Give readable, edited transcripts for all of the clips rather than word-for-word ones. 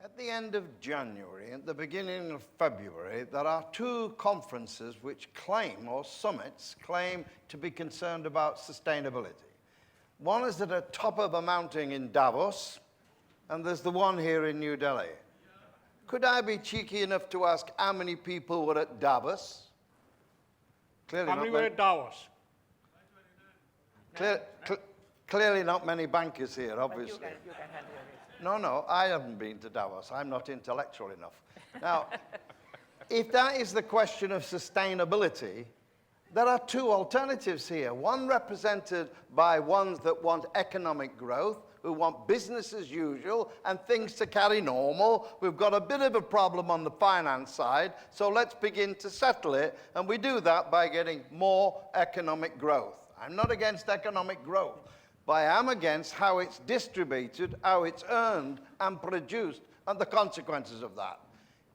At the end of January, at the beginning of February, there are two conferences which claim, or summits, claim to be concerned about sustainability. One is at the top of a mountain in Davos, and there's the one here in New Delhi. Could I be cheeky enough to ask how many people were at Davos? Clearly how many were at Davos? Clearly not many bankers here, obviously. But you can handle it. No, I haven't been to Davos. I'm not intellectual enough. Now, if that is the question of sustainability, there are two alternatives here. One represented by ones that want economic growth, who want business as usual and things to carry normal. We've got a bit of a problem on the finance side, so let's begin to settle it. And we do that by getting more economic growth. I'm not against economic growth, but I am against how it's distributed, how it's earned and produced, and the consequences of that.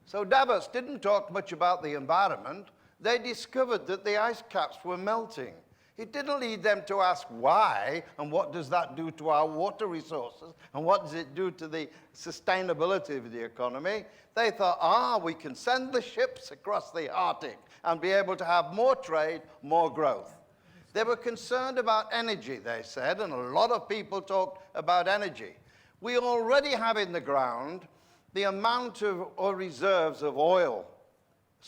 So Davos didn't talk much about the environment. They discovered that the ice caps were melting. It didn't lead them to ask why, and what does that do to our water resources, and what does it do to the sustainability of the economy. They thought, we can send the ships across the Arctic and be able to have more trade, more growth. They were concerned about energy, they said, and a lot of people talked about energy. We already have in the ground the amount of reserves of oil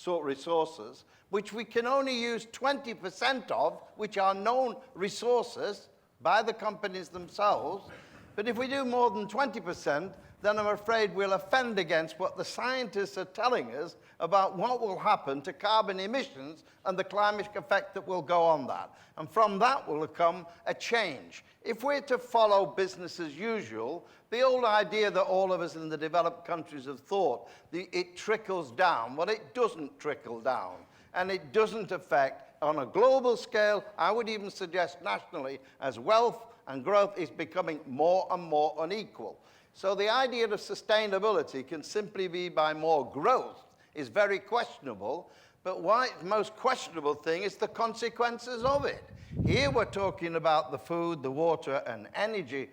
resources, which we can only use 20% of, which are known resources by the companies themselves. But if we do more than 20%, then I'm afraid we'll offend against what the scientists are telling us about what will happen to carbon emissions and the climate effect that will go on that. And from that will come a change. If we're to follow business as usual, the old idea that all of us in the developed countries have thought, it trickles down. Well, it doesn't trickle down. And it doesn't affect, on a global scale, I would even suggest nationally, as wealth and growth is becoming more and more unequal. So the idea of sustainability can simply be by more growth is very questionable, but why the most questionable thing is the consequences of it. Here we're talking about the food, the water, and energy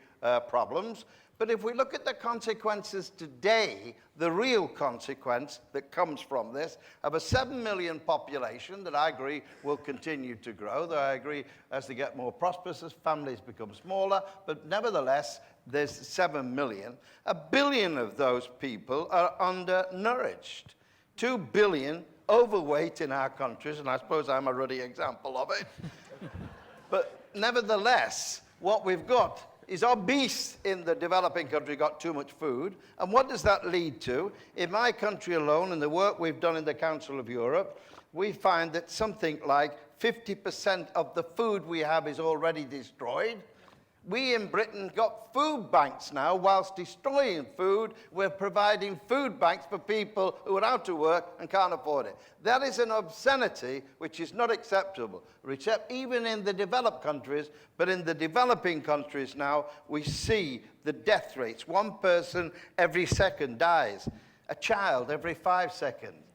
problems, but if we look at the consequences today, the real consequence that comes from this of a 7 million population that I agree will continue to grow, though I agree as they get more prosperous, as families become smaller, but nevertheless, there's 7 million. 1 billion of those people are undernourished. 2 billion overweight in our countries, and I suppose I'm a ruddy example of it. But nevertheless, what we've got is obese in the developing country, got too much food. And what does that lead to? In my country alone, in the work we've done in the Council of Europe, we find that something like 50% of the food we have is already destroyed. We in Britain got food banks now. Whilst destroying food, we're providing food banks for people who are out of work and can't afford it. That is an obscenity which is not acceptable, even in the developed countries, but in the developing countries now, we see the death rates. 1 person every second dies, a child every 5 seconds.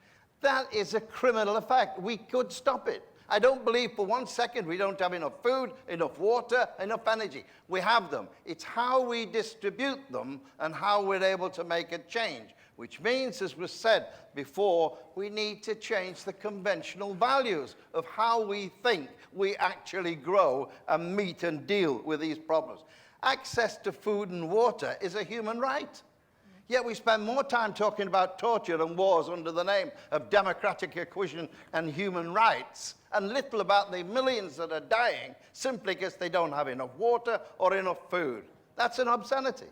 That is a criminal effect. We could stop it. I don't believe for 1 second we don't have enough food, enough water, enough energy. We have them. It's how we distribute them and how we're able to make a change, which means, as was said before, we need to change the conventional values of how we think we actually grow and meet and deal with these problems. Access to food and water is a human right. Yet we spend more time talking about torture and wars under the name of democratic equation and human rights, and little about the millions that are dying simply because they don't have enough water or enough food. That's an obscenity.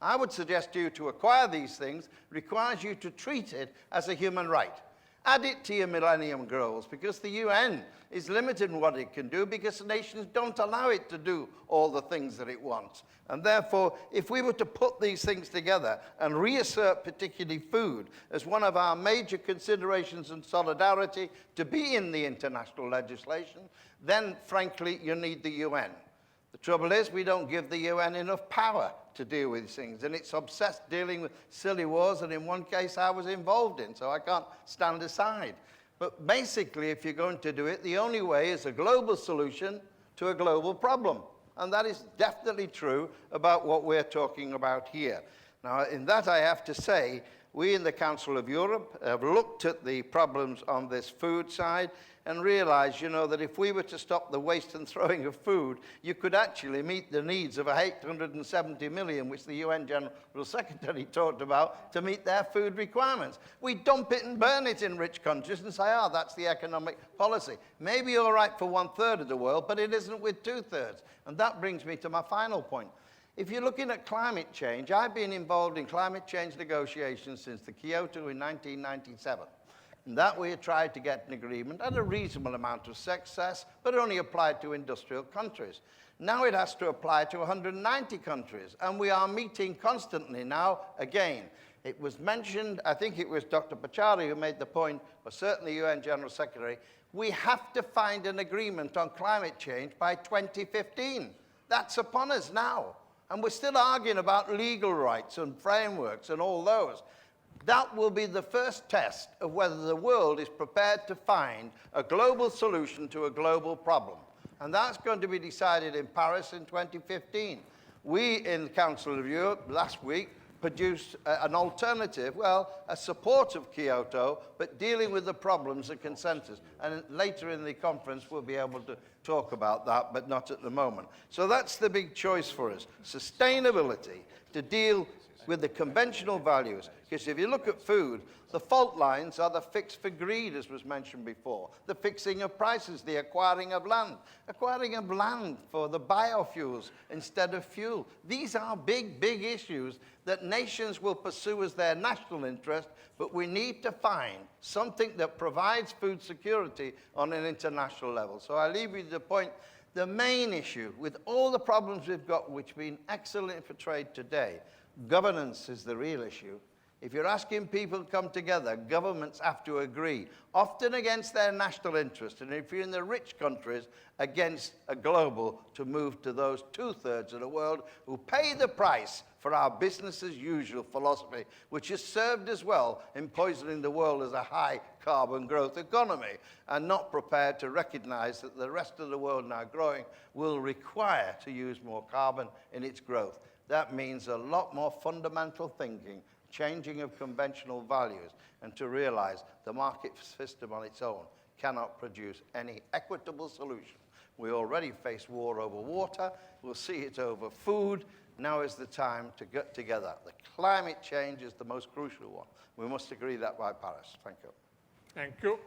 I would suggest to you to acquire these things requires you to treat it as a human right. Add it to your Millennium Goals, because the UN is limited in what it can do because the nations don't allow it to do all the things that it wants. And therefore, if we were to put these things together and reassert particularly food as one of our major considerations in solidarity to be in the international legislation, then frankly, you need the UN. The trouble is, we don't give the UN enough power to deal with these things, and it's obsessed dealing with silly wars that in one case I was involved in, so I can't stand aside. But basically, if you're going to do it, the only way is a global solution to a global problem. And that is definitely true about what we're talking about here. Now, in that I have to say, we in the Council of Europe have looked at the problems on this food side and realized, you know, that if we were to stop the waste and throwing of food, you could actually meet the needs of 870 million, which the UN General Secretary talked about, to meet their food requirements. We dump it and burn it in rich countries and say, oh, that's the economic policy. Maybe all right for 1/3 of the world, but it isn't with 2/3. And that brings me to my final point. If you're looking at climate change, I've been involved in climate change negotiations since the Kyoto in 1997. And that we had tried to get an agreement at a reasonable amount of success, but only applied to industrial countries. Now it has to apply to 190 countries, and we are meeting constantly now again. It was mentioned, I think it was Dr. Pachauri who made the point, or certainly UN General Secretary, we have to find an agreement on climate change by 2015. That's upon us now. And we're still arguing about legal rights and frameworks and all those. That will be the first test of whether the world is prepared to find a global solution to a global problem. And that's going to be decided in Paris in 2015. We in the Council of Europe last week produced an alternative, well, a support of Kyoto, but dealing with the problems of consensus. And later in the conference, we'll be able to talk about that, but not at the moment. So that's the big choice for us. Sustainability to deal with the conventional values. Because if you look at food, the fault lines are the fix for greed, as was mentioned before, the fixing of prices, the acquiring of land for the biofuels instead of fuel. These are big, big issues that nations will pursue as their national interest, but we need to find something that provides food security on an international level. So I leave you to the point, the main issue with all the problems we've got, which have been excellent for trade today, governance is the real issue. If you're asking people to come together, governments have to agree, often against their national interest, and if you're in the rich countries, against a global, to move to those 2/3 of the world who pay the price for our business as usual philosophy, which has served us well in poisoning the world as a high carbon growth economy, and not prepared to recognize that the rest of the world now growing will require to use more carbon in its growth. That means a lot more fundamental thinking, changing of conventional values, and to realize the market system on its own cannot produce any equitable solution. We already face war over water. We'll see it over food. Now is the time to get together. The climate change is the most crucial one. We must agree that by Paris. Thank you. Thank you.